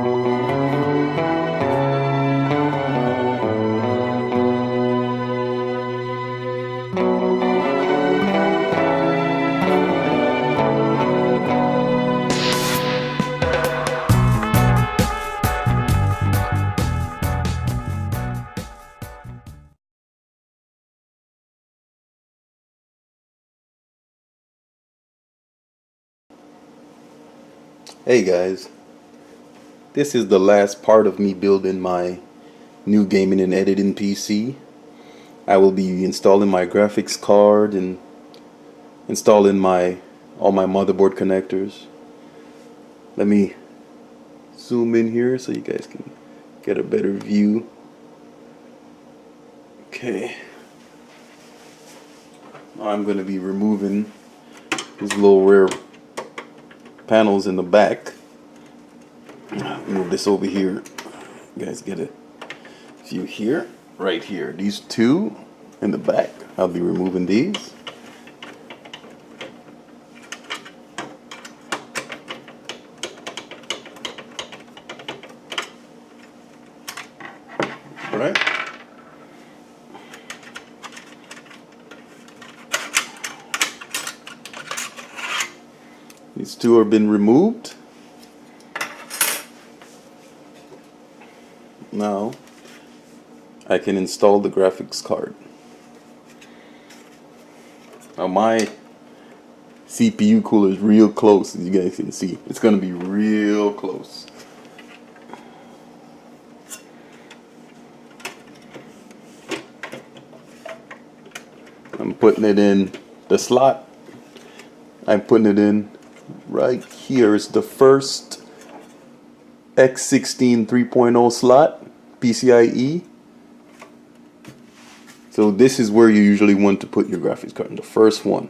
Hey guys, this is the last part of me building my new gaming and editing PC. I will be installing my graphics card and installing all my motherboard connectors. Let me zoom in here so you guys can get a better view. Okay. I'm going to be removing these little rear panels in the back. Move this over here. You guys get a view here, right here. These two in the back, I'll be removing these. All right. These two have been removed. Now I can install the graphics card. Now my CPU cooler is real close, as you guys can see. It's going to be real close. I'm putting it in the slot. I'm putting it in right here. It's the first X16 3.0 slot, PCIe. So this is where you usually want to put your graphics card, in the first one.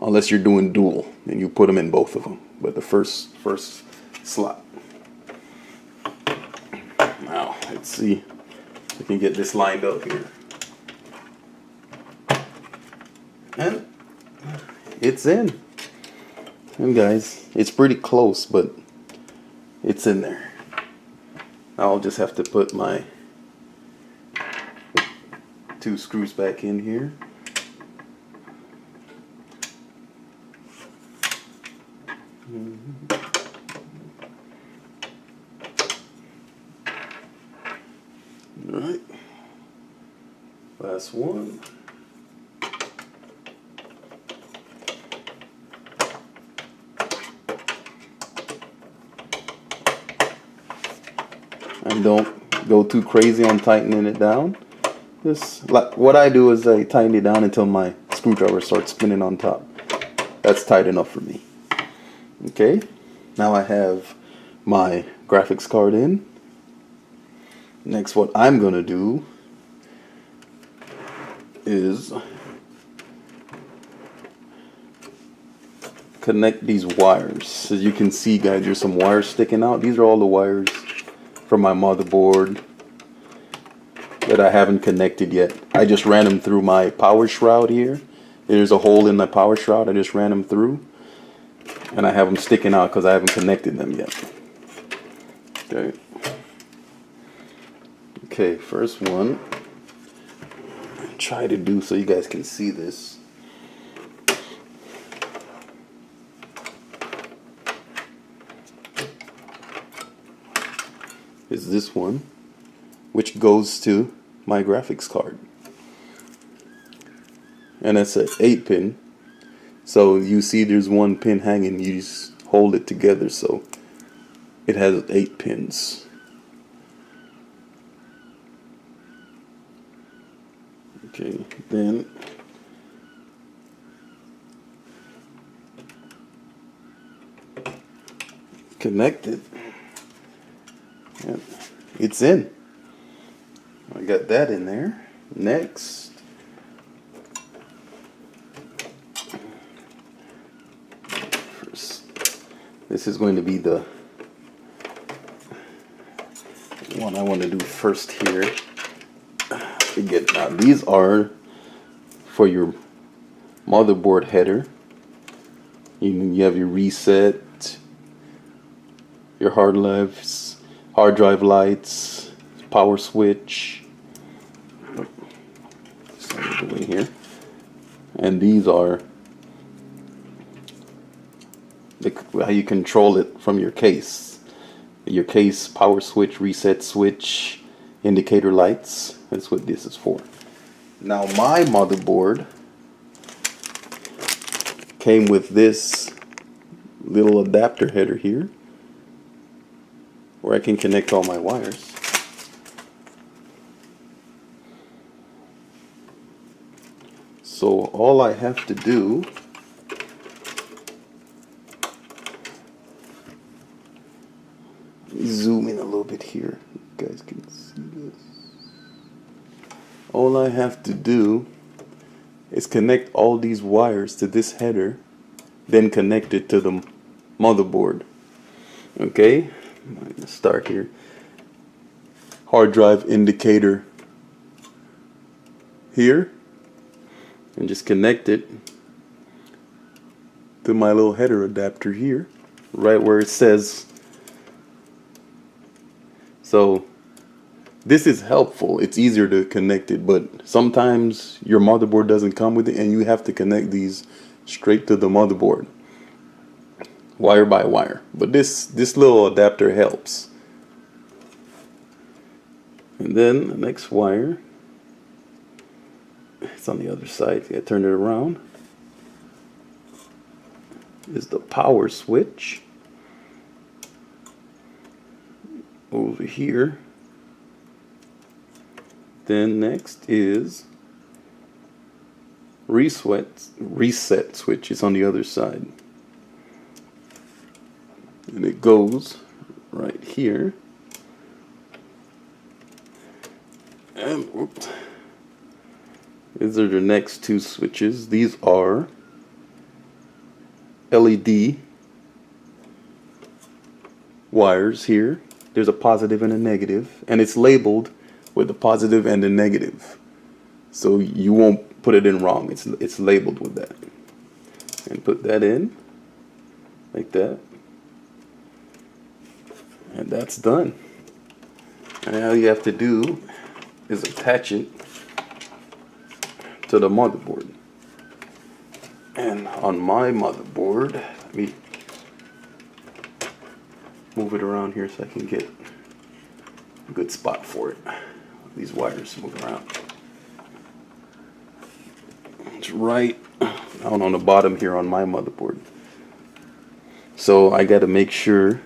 Unless you're doing dual, then you put them in both of them. But the first slot. Now let's see if we can get this lined up here. And it's in. And guys, it's pretty close, but it's in there. I'll just have to put my two screws back in here. All right. Last one. And don't go too crazy on tightening it down. Just like what I do is I tighten it down until my screwdriver starts spinning on top. That's tight enough for me. Okay, now I have my graphics card in. Next, what I'm gonna do is connect these wires. As you can see, guys, there's some wires sticking out. These are all the wires from my motherboard that I haven't connected yet. I just ran them through my power shroud here. There's a hole in my power shroud. I just ran them through, and I have them sticking out because I haven't connected them yet. Okay. Okay, first one. Try to do so you guys can see this. Is this one, which goes to my graphics card, and it's an 8-pin. So you see there's one pin hanging, you just hold it together so it has 8 pins. Okay, then connect it. Yep, it's in. I got that in there. Next, this is going to be the one I want to do first here. Now these are for your motherboard header. You have your reset, your hard drive lights, power switch. Just out of the way here. And these are how you control it from your case. Your case, power switch, reset switch, indicator lights. That's what this is for. Now my motherboard came with this little adapter header here where I can connect all my wires. So all I have to do zoom in a little bit here. You guys can see this. All I have to do is connect all these wires to this header, then connect it to the motherboard. Okay, I'm gonna start here. Hard drive indicator here, and just connect it to my little header adapter here, right where it says. So this is helpful. It's easier to connect it, but sometimes your motherboard doesn't come with it and you have to connect these straight to the motherboard, wire by wire. But this little adapter helps. And then the next wire, it's on the other side. I turn it around, is the power switch. Over here. Then next is reset switch is on the other side. And it goes right here. And oops, these are the next two switches. These are LED wires here. There's a positive and a negative, and it's labeled with the positive and the negative, so you won't put it in wrong. It's labeled with that, and put that in like that, and that's done. And all you have to do is attach it to the motherboard. And on my motherboard, let me move it around here so I can get a good spot for it. These wires move around. It's right down on the bottom here on my motherboard. So I got to make sure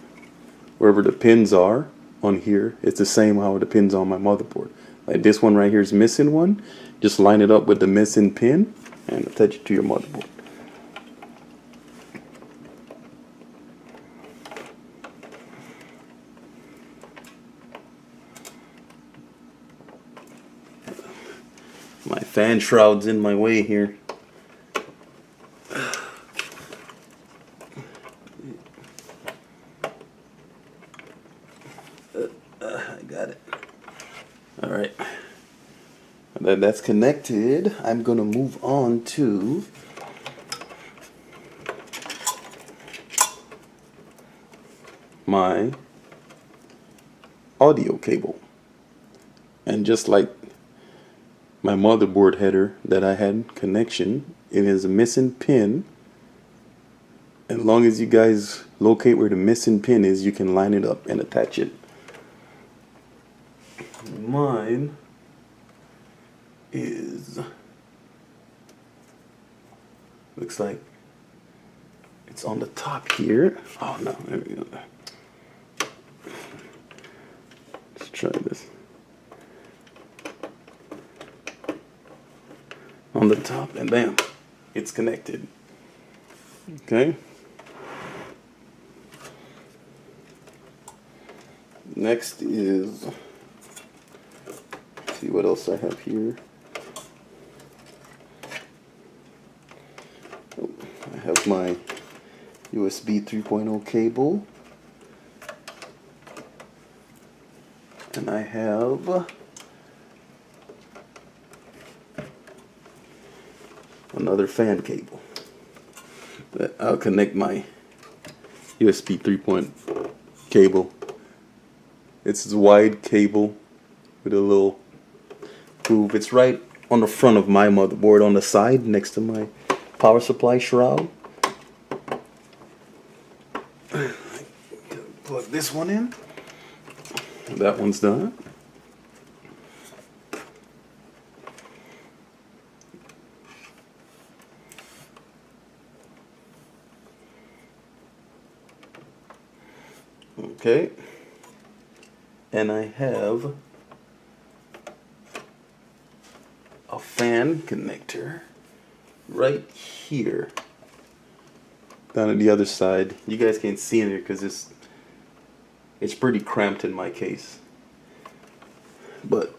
wherever the pins are on here, it's the same how the pins on my motherboard. Like this one right here is missing one. Just line it up with the missing pin and attach it to your motherboard. My fan shroud's in my way here. I got it. All right. That's connected. I'm gonna move on to my audio cable. And just like my motherboard header that I had connection, it is a missing pin. As long as you guys locate where the missing pin is, you can line it up and attach it. Mine is, looks like it's on the top here. Oh no, there we go. Let's try this. On the top, and bam, it's connected. Okay. Next is, let's see what else I have here. Oh, I have my USB 3.0 cable, and I have another fan cable that I'll connect my USB 3.0 cable. It's this wide cable with a little groove. It's right on the front of my motherboard, on the side next to my power supply shroud. Plug this one in. That one's done. Okay. And I have a fan connector right here. Down on the other side. You guys can't see in here because it's pretty cramped in my case. But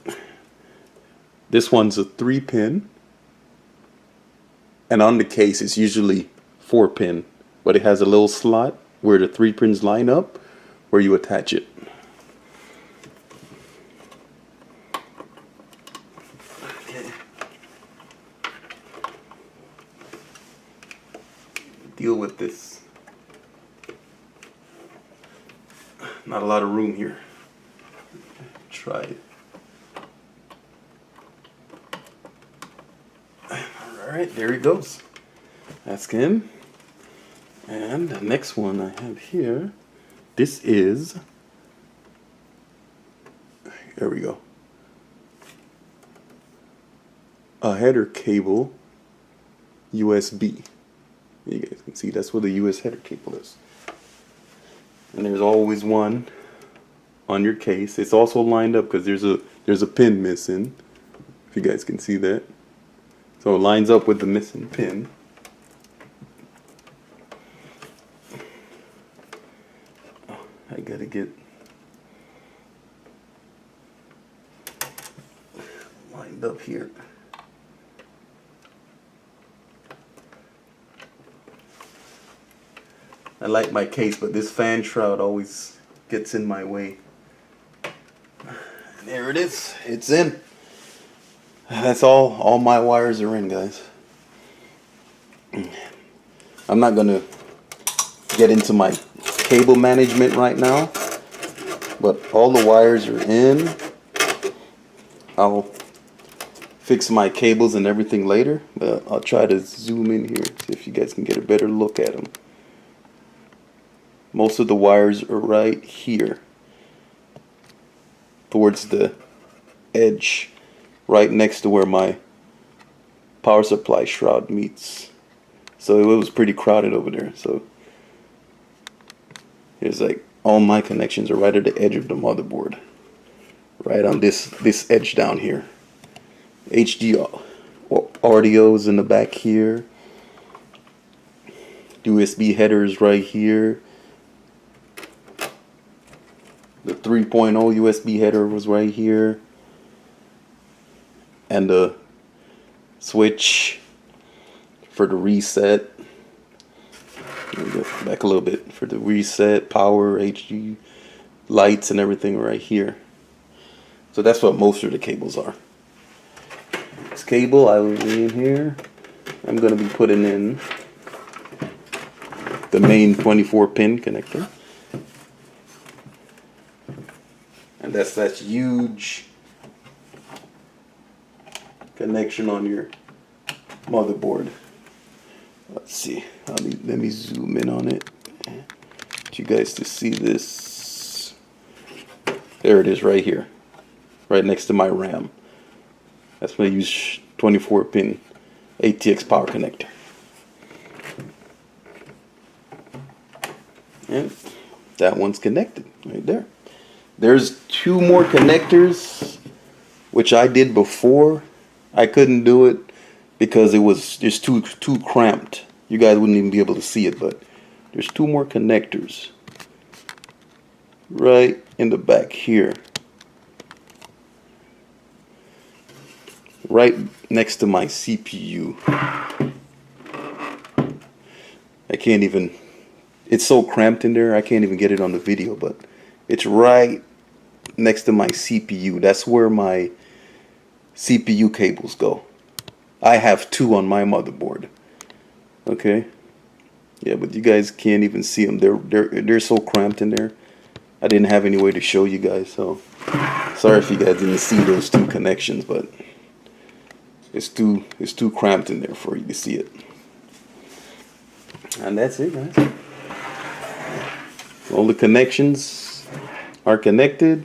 this one's a 3-pin. And on the case it's usually 4-pin. But it has a little slot where the 3 pins line up where you attach it. Okay. Deal with this. Not a lot of room here. Try it. Alright, there it goes. That's in. And the next one I have here, this is, there we go, a header cable USB. You guys can see that's where the US header cable is. And there's always one on your case. It's also lined up because there's a pin missing. If you guys can see that. So it lines up with the missing pin. Oh, I gotta get lined up here. I like my case, but this fan shroud always gets in my way. And there it is. It's in. That's all my wires are in, guys. I'm not gonna get into my cable management right now, but all the wires are in. I'll fix my cables and everything later, but I'll try to zoom in here, see if you guys can get a better look at them. Most of the wires are right here towards the edge, right next to where my power supply shroud meets. So it was pretty crowded over there. So here's like all my connections are right at the edge of the motherboard, right on this edge down here. HD audio's in the back here. USB headers right here. The 3.0 USB header was right here. And the switch for the reset. Back a little bit for the reset, power, HD, lights, and everything right here. So that's what most of the cables are. This cable I will be in here. I'm going to be putting in the main 24-pin connector. And that's that huge connection on your motherboard. Let's see. Let me zoom in on it. Want you guys to see this. There it is right here. Right next to my RAM. That's my use 24-pin ATX power connector. And that one's connected right there. There's 2 more connectors which I did before. I couldn't do it because it was just too cramped. You guys wouldn't even be able to see it, but there's 2 more connectors right in the back here, right next to my CPU. I can't even, it's so cramped in there I can't even get it on the video, but it's right next to my CPU. That's where my CPU cables go. I have 2 on my motherboard. Okay. Yeah, but you guys can't even see them. They're so cramped in there. I didn't have any way to show you guys, so sorry if you guys didn't see those two connections, but it's too cramped in there for you to see it. And that's it, guys. All the connections are connected.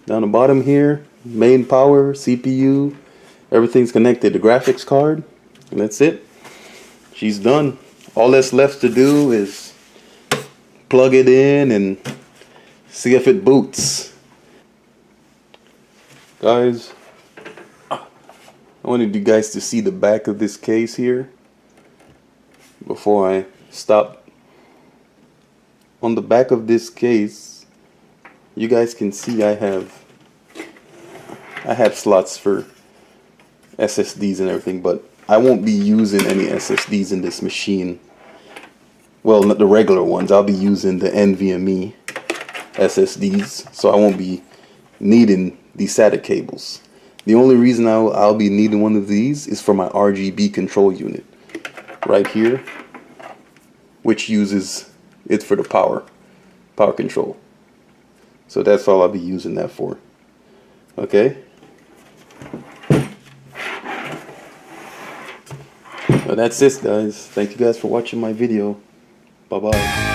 Down the bottom here, main power, CPU, everything's connected. The graphics card, and that's it. She's done. All that's left to do is plug it in and see if it boots. Guys, I wanted you guys to see the back of this case here before I stop. On the back of this case, you guys can see I have slots for SSDs and everything, but I won't be using any SSDs in this machine. Well, not the regular ones. I'll be using the NVMe SSDs, so I won't be needing these SATA cables. The only reason I'll be needing one of these is for my RGB control unit right here, which uses it for the power control. So that's all I'll be using that for. Okay? Well, that's it, guys. Thank you guys for watching my video. Bye-bye.